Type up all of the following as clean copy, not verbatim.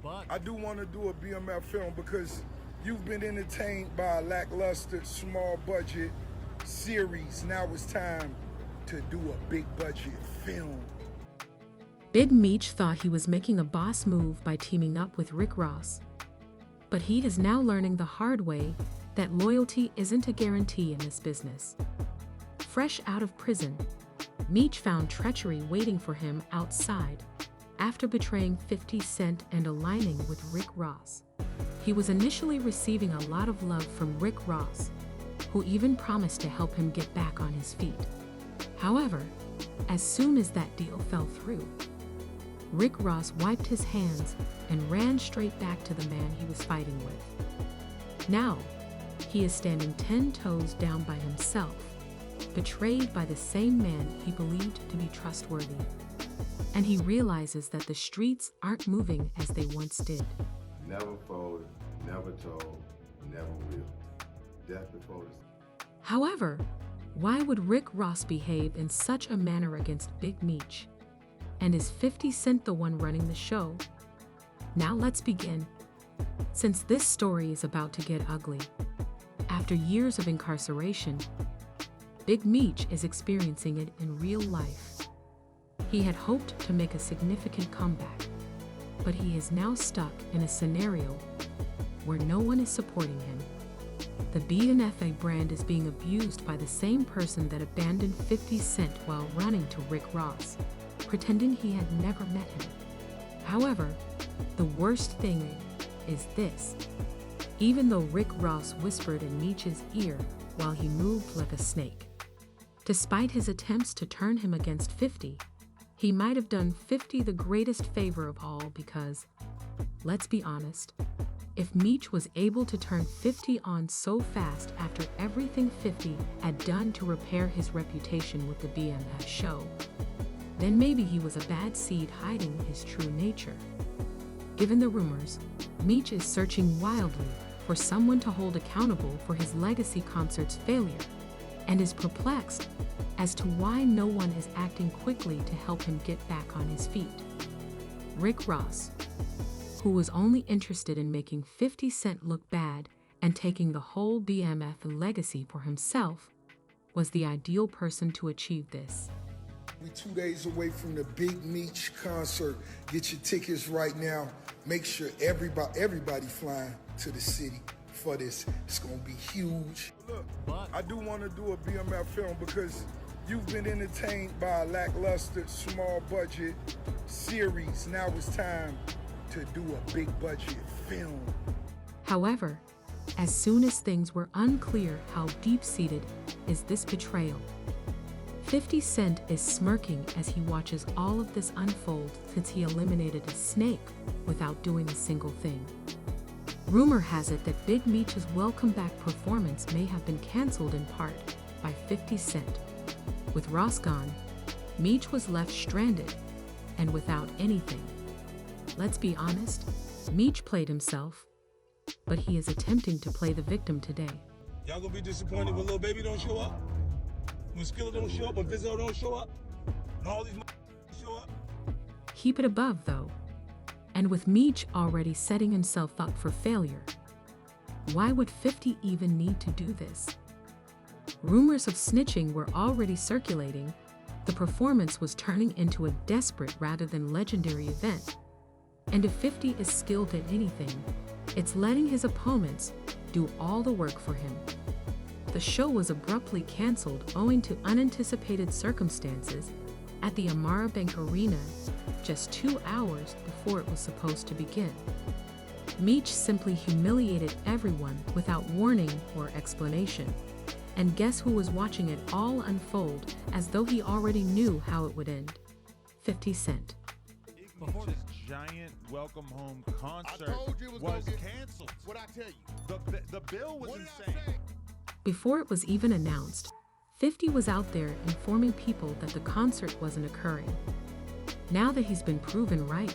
I do want to do a BMF film because you've been entertained by a lackluster, small budget series. Now it's time to do a big budget film. Big Meech thought he was making a boss move by teaming up with Rick Ross. But he is now learning the hard way that loyalty isn't a guarantee in this business. Fresh out of prison, Meech found treachery waiting for him outside after betraying 50 Cent and aligning with Rick Ross. He was initially receiving a lot of love from Rick Ross, who even promised to help him get back on his feet. However, as soon as that deal fell through, Rick Ross wiped his hands and ran straight back to the man he was fighting with. Now, he is standing 10 toes down by himself, betrayed by the same man he believed to be trustworthy. And he realizes that the streets aren't moving as they once did. Never folded, never told, never will. Death before us. However, why would Rick Ross behave in such a manner against Big Meech? And is 50 Cent the one running the show? Now let's begin. Since this story is about to get ugly, after years of incarceration, Big Meech is experiencing it in real life. He had hoped to make a significant comeback, but he is now stuck in a scenario where no one is supporting him. The BNFA brand is being abused by the same person that abandoned 50 Cent while running to Rick Ross, pretending he had never met him. However, the worst thing is this. Even though Rick Ross whispered in Meech's ear while he moved like a snake, despite his attempts to turn him against 50, he might have done 50 the greatest favor of all because, let's be honest, if Meech was able to turn 50 on so fast after everything 50 had done to repair his reputation with the BMF show, then maybe he was a bad seed hiding his true nature. Given the rumors, Meech is searching wildly for someone to hold accountable for his legacy concert's failure, and is perplexed as to why no one is acting quickly to help him get back on his feet. Rick Ross, who was only interested in making 50 Cent look bad and taking the whole BMF legacy for himself, was the ideal person to achieve this. We're 2 days away from the Big Meech concert. Get your tickets right now. Make sure everybody flying to the city for this. It's gonna be huge. Look, I do want to do a BMF film because you've been entertained by a lackluster, small budget series. Now it's time to do a big budget film. However, as soon as things were unclear how deep-seated is this betrayal, 50 Cent is smirking as he watches all of this unfold since he eliminated a snake without doing a single thing. Rumor has it that Big Meech's welcome back performance may have been canceled in part by 50 Cent. With Ross gone, Meech was left stranded and without anything. Let's be honest, Meech played himself, but he is attempting to play the victim today. Y'all gonna be disappointed when Lil Baby don't show up? When Skilla don't show up, when Vizzo don't show up, and all these show up? Keep it above, though. And with Meech already setting himself up for failure, why would 50 even need to do this? Rumors of snitching were already circulating. The performance was turning into a desperate rather than legendary event. And if 50 is skilled at anything, it's letting his opponents do all the work for him. The show was abruptly canceled owing to unanticipated circumstances at the Amara Bank Arena just 2 hours before it was supposed to begin. Meech simply humiliated everyone without warning or explanation. And guess who was watching it all unfold as though he already knew how it would end? 50 Cent. This giant welcome home concert was canceled. What'd I tell you? The bill was insane. Before it was even announced, 50 was out there informing people that the concert wasn't occurring. Now that he's been proven right,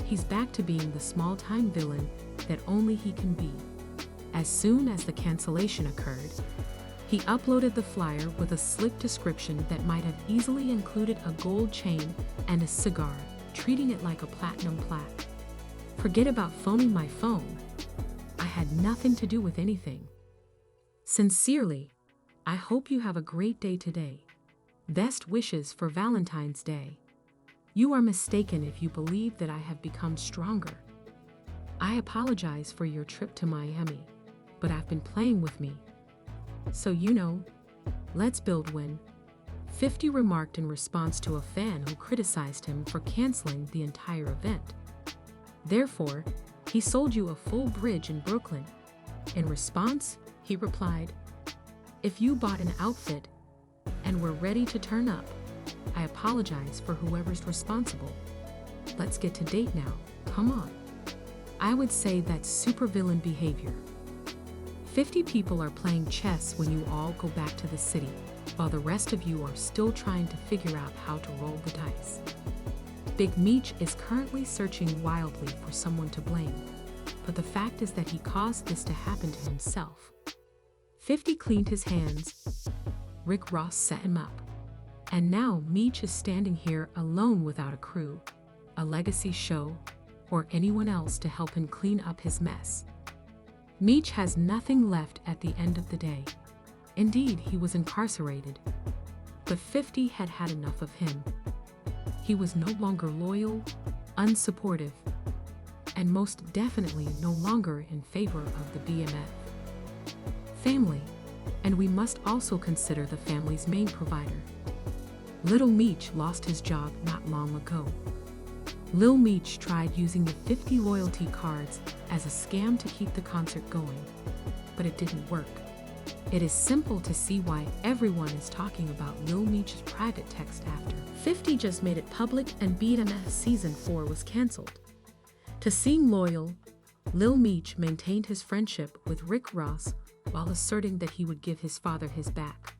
he's back to being the small-time villain that only he can be. As soon as the cancellation occurred, he uploaded the flyer with a slick description that might have easily included a gold chain and a cigar, treating it like a platinum plaque. Forget about phoning my phone. I had nothing to do with anything. Sincerely, I hope you have a great day today. Best wishes for Valentine's Day. You are mistaken if you believe that I have become stronger. I apologize for your trip to Miami, but I've been playing with me. So let's build win. 50 remarked in response to a fan who criticized him for canceling the entire event. Therefore, he sold you a full bridge in Brooklyn. In response, he replied, "If you bought an outfit and were ready to turn up, I apologize for whoever's responsible. Let's get to date now, come on." I would say that's supervillain behavior. 50 people are playing chess when you all go back to the city, while the rest of you are still trying to figure out how to roll the dice. Big Meech is currently searching wildly for someone to blame, but the fact is that he caused this to happen to himself. 50 cleaned his hands, Rick Ross set him up, and now Meech is standing here alone without a crew, a legacy show, or anyone else to help him clean up his mess. Meech has nothing left at the end of the day. Indeed, he was incarcerated, but 50 had had enough of him. He was no longer loyal, unsupportive, and most definitely no longer in favor of the BMF. Family, and we must also consider the family's main provider. Little Meech lost his job not long ago. Lil Meech tried using the 50 loyalty cards as a scam to keep the concert going, but it didn't work. It is simple to see why everyone is talking about Lil Meech's private text after 50 just made it public and BMF Season 4 was cancelled. To seem loyal, Lil Meech maintained his friendship with Rick Ross while asserting that he would give his father his back.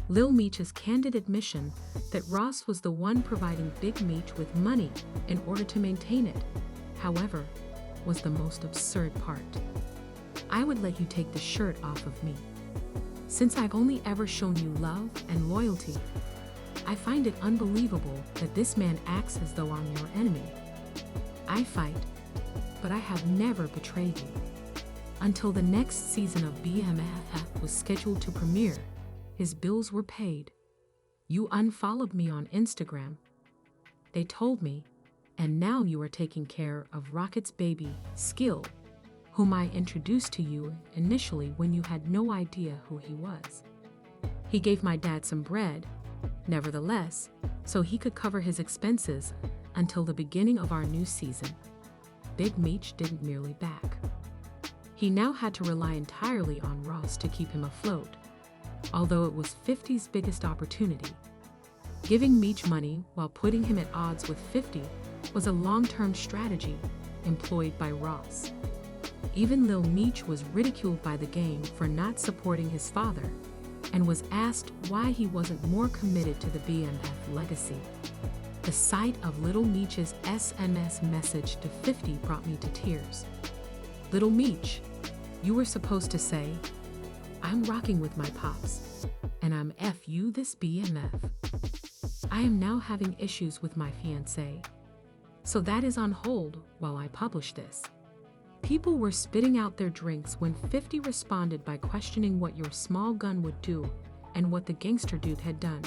Lil Meech's candid admission that Ross was the one providing Big Meech with money in order to maintain it, however, was the most absurd part. I would let you take the shirt off of me. Since I've only ever shown you love and loyalty, I find it unbelievable that this man acts as though I'm your enemy. I fight, but I have never betrayed you. Until the next season of BMF was scheduled to premiere, his bills were paid. You unfollowed me on Instagram. They told me, and now you are taking care of Rocket's baby, Skill, whom I introduced to you initially when you had no idea who he was. He gave my dad some bread, nevertheless, so he could cover his expenses until the beginning of our new season. Big Meech didn't merely back. He now had to rely entirely on Ross to keep him afloat, although it was 50's biggest opportunity. Giving Meech money while putting him at odds with 50 was a long-term strategy employed by Ross. Even Lil Meech was ridiculed by the game for not supporting his father and was asked why he wasn't more committed to the BMF legacy. The sight of Little Meech's SMS message to 50 brought me to tears. Little Meech, you were supposed to say, "I'm rocking with my pops, and I'm F you this BMF. I am now having issues with my fiancé, so that is on hold while I publish this." People were spitting out their drinks when 50 responded by questioning what your small gun would do and what the gangster dude had done.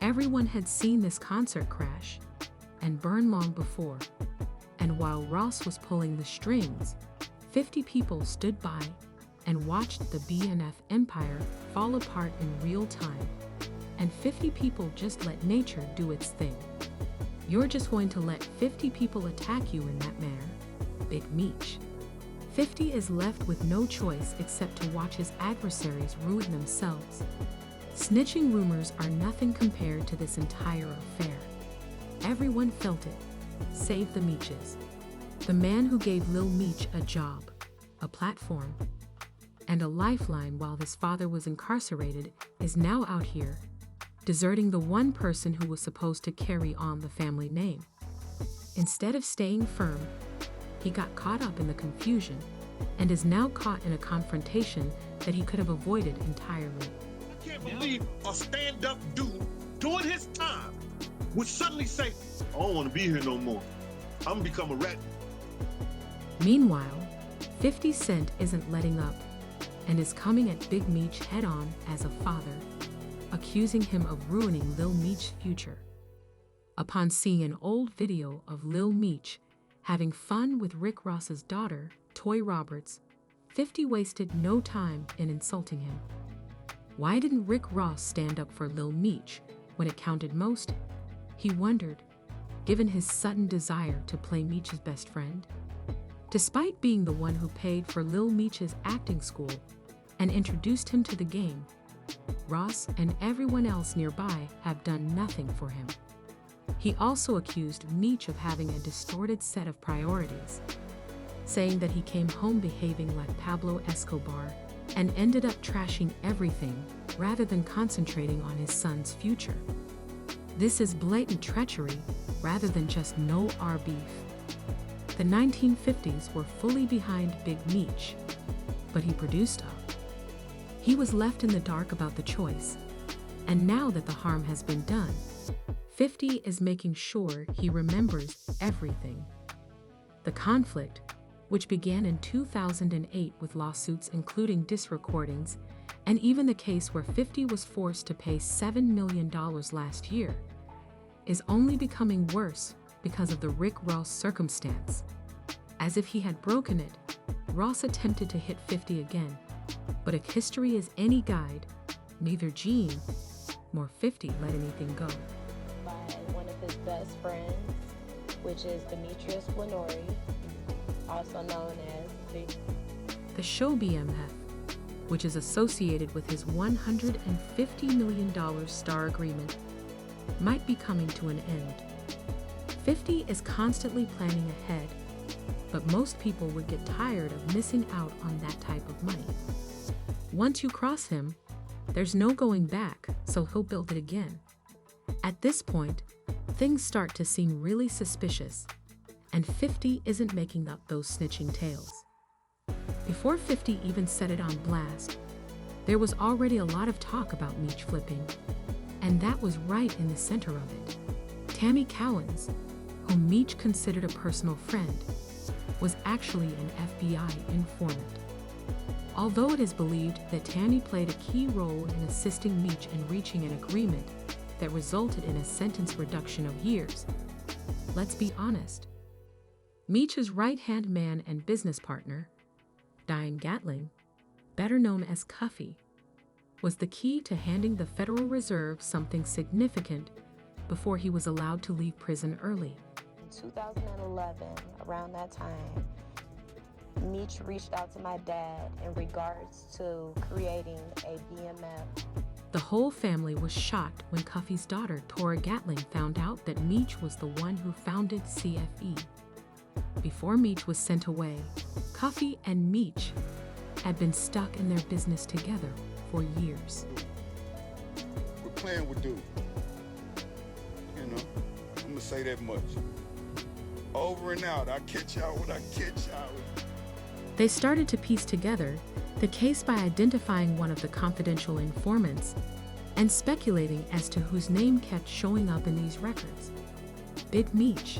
Everyone had seen this concert crash and burn long before, and while Ross was pulling the strings, 50 people stood by and watched the BMF empire fall apart in real time, and 50 people just let nature do its thing. You're just going to let 50 people attack you in that manner, Big Meech. 50 is left with no choice except to watch his adversaries ruin themselves. Snitching rumors are nothing compared to this entire affair. Everyone felt it, save the Meeches. The man who gave Lil Meech a job, a platform, and a lifeline while his father was incarcerated is now out here, deserting the one person who was supposed to carry on the family name. Instead of staying firm, he got caught up in the confusion and is now caught in a confrontation that he could have avoided entirely. I can't believe a stand-up dude doing his time would suddenly say, "I don't want to be here no more. I'm gonna become a rat." Meanwhile, 50 Cent isn't letting up and is coming at Big Meech head-on as a father, accusing him of ruining Lil Meech's future. Upon seeing an old video of Lil Meech having fun with Rick Ross's daughter, Toy Roberts, 50 wasted no time in insulting him. Why didn't Rick Ross stand up for Lil Meech when it counted most? He wondered, given his sudden desire to play Meech's best friend. Despite being the one who paid for Lil Meech's acting school and introduced him to the game, Ross and everyone else nearby have done nothing for him. He also accused Meech of having a distorted set of priorities, saying that he came home behaving like Pablo Escobar and ended up trashing everything rather than concentrating on his son's future. This is blatant treachery rather than just no our beef. The 1950s were fully behind Big Meech, but he produced up. He was left in the dark about the choice, and now that the harm has been done, 50 is making sure he remembers everything. The conflict, which began in 2008 with lawsuits including disc recordings, and even the case where 50 was forced to pay $7 million last year, is only becoming worse because of the Rick Ross circumstance. As if he had broken it, Ross attempted to hit 50 again, but if history is any guide, neither Gene nor 50 let anything go. By one of his best friends, which is Demetrius Flannery, also known as Big. The show BMF, which is associated with his $150 million star agreement, might be coming to an end. 50 is constantly planning ahead, but most people would get tired of missing out on that type of money. Once you cross him, there's no going back, so he'll build it again. At this point, things start to seem really suspicious, and 50 isn't making up those snitching tales. Before 50 even set it on blast, there was already a lot of talk about Meech flipping, and that was right in the center of it. Tammy Cowens, whom Meech considered a personal friend, was actually an FBI informant. Although it is believed that Tammy played a key role in assisting Meech in reaching an agreement that resulted in a sentence reduction of years, let's be honest. Meech's right-hand man and business partner, Diane Gatling, better known as Cuffy, was the key to handing the Federal Reserve something significant before he was allowed to leave prison early. In 2011, around that time, Meech reached out to my dad in regards to creating a BMF. The whole family was shocked when Cuffy's daughter, Tora Gatling, found out that Meech was the one who founded CFE. Before Meech was sent away, Cuffy and Meech had been stuck in their business together for years. We're playing with dude. You know, I'm gonna say that much. Over and out, I catch y'all when I catch y'all. They started to piece together the case by identifying one of the confidential informants and speculating as to whose name kept showing up in these records. Big Meech.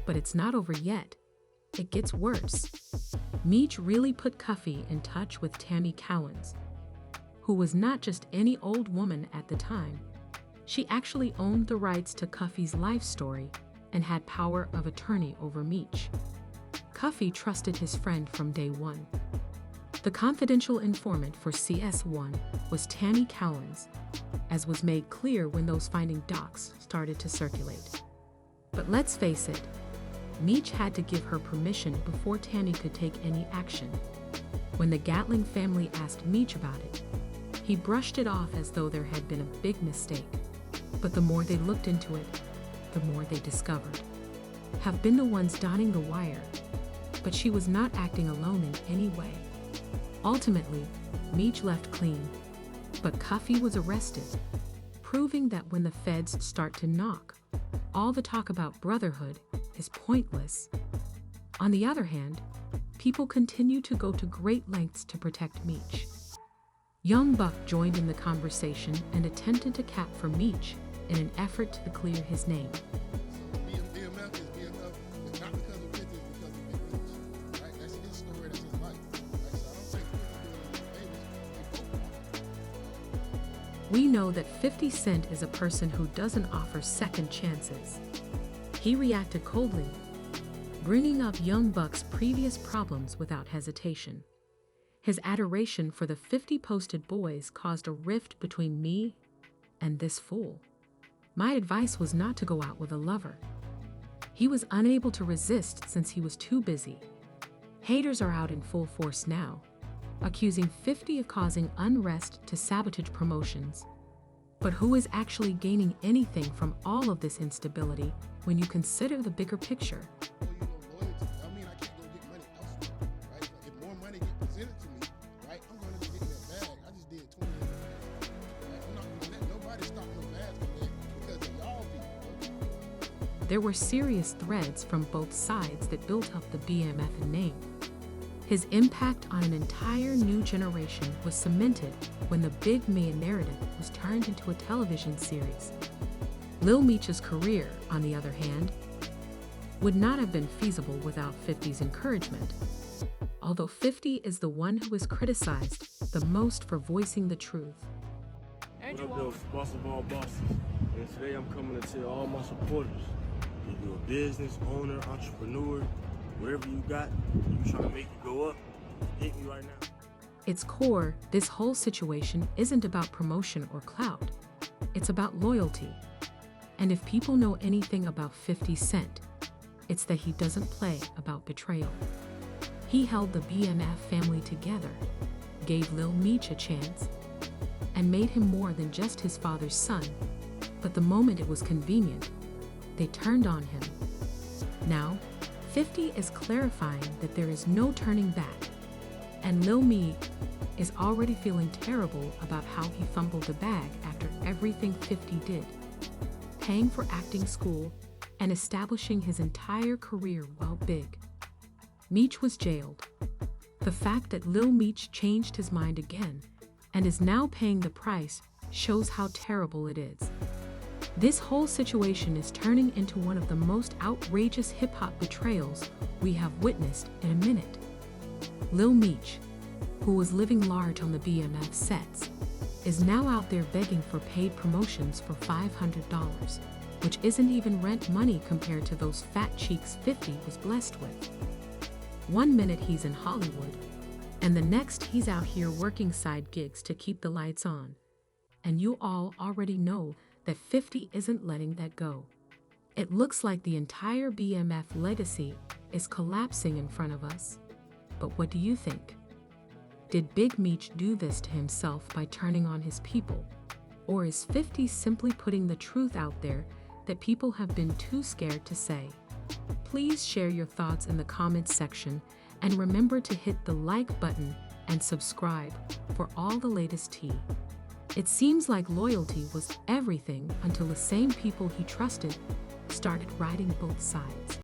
But it's not over yet. It gets worse. Meech really put Cuffy in touch with Tammy Cowens, who was not just any old woman at the time. She actually owned the rights to Cuffy's life story and had power of attorney over Meech. Cuffy trusted his friend from day one. The confidential informant for CS1 was Tammy Cowens, as was made clear when those finding docs started to circulate. But let's face it, Meech had to give her permission before Tammy could take any action. When the Gatling family asked Meech about it, he brushed it off as though there had been a big mistake. But the more they looked into it, the more they discovered. Have been the ones dotting the wire, but she was not acting alone in any way. Ultimately, Meech left clean, but Cuffy was arrested, proving that when the feds start to knock, all the talk about brotherhood is pointless. On the other hand, people continue to go to great lengths to protect Meech. Young Buck joined in the conversation and attempted to cap for Meech in an effort to clear his name. BMF is BMF. It's not because of 50, it's because of Big We know that 50 Cent is a person who doesn't offer second chances. He reacted coldly, bringing up Young Buck's previous problems without hesitation. His adoration for the 50 posted boys caused a rift between me and this fool. My advice was not to go out with a lover. He was unable to resist since he was too busy. Haters are out in full force now, accusing 50 of causing unrest to sabotage promotions. But who is actually gaining anything from all of this instability when you consider the bigger picture? Loyalty. I mean, I can't go get money elsewhere, right? If more money gets presented to me, right, I'm going to get that bag. I just did 20 years. Right? I'm not going to let nobody stop no bags from that because of y'all people. There were serious threads from both sides that built up the BMF name. His impact on an entire new generation was cemented when the Big Ma narrative was turned into a television series. Lil Meech's career, on the other hand, would not have been feasible without 50's encouragement. Although 50 is the one who is criticized the most for voicing the truth. What up, though? Boss of all bosses. And today I'm coming to tell all my supporters, if you're a business owner, entrepreneur, whatever you got, you trying to make it go up, hit me right now. Its core, this whole situation isn't about promotion or clout. It's about loyalty. And if people know anything about 50 Cent, it's that he doesn't play about betrayal. He held the BMF family together, gave Lil Meech a chance, and made him more than just his father's son. But the moment it was convenient, they turned on him. Now, 50 is clarifying that there is no turning back, and Lil Meech is already feeling terrible about how he fumbled the bag after everything 50 did, paying for acting school and establishing his entire career while big. Meech was jailed. The fact that Lil Meech changed his mind again and is now paying the price shows how terrible it is. This whole situation is turning into one of the most outrageous hip-hop betrayals we have witnessed in a minute. Lil Meech, who was living large on the BMF sets, is now out there begging for paid promotions for $500, which isn't even rent money compared to those fat cheeks 50 was blessed with. One minute he's in Hollywood, and the next he's out here working side gigs to keep the lights on. And you all already know that 50 isn't letting that go. It looks like the entire BMF legacy is collapsing in front of us. But what do you think? Did Big Meech do this to himself by turning on his people? Or is 50 simply putting the truth out there that people have been too scared to say? Please share your thoughts in the comments section, and remember to hit the like button and subscribe for all the latest tea. It seems like loyalty was everything until the same people he trusted started riding both sides.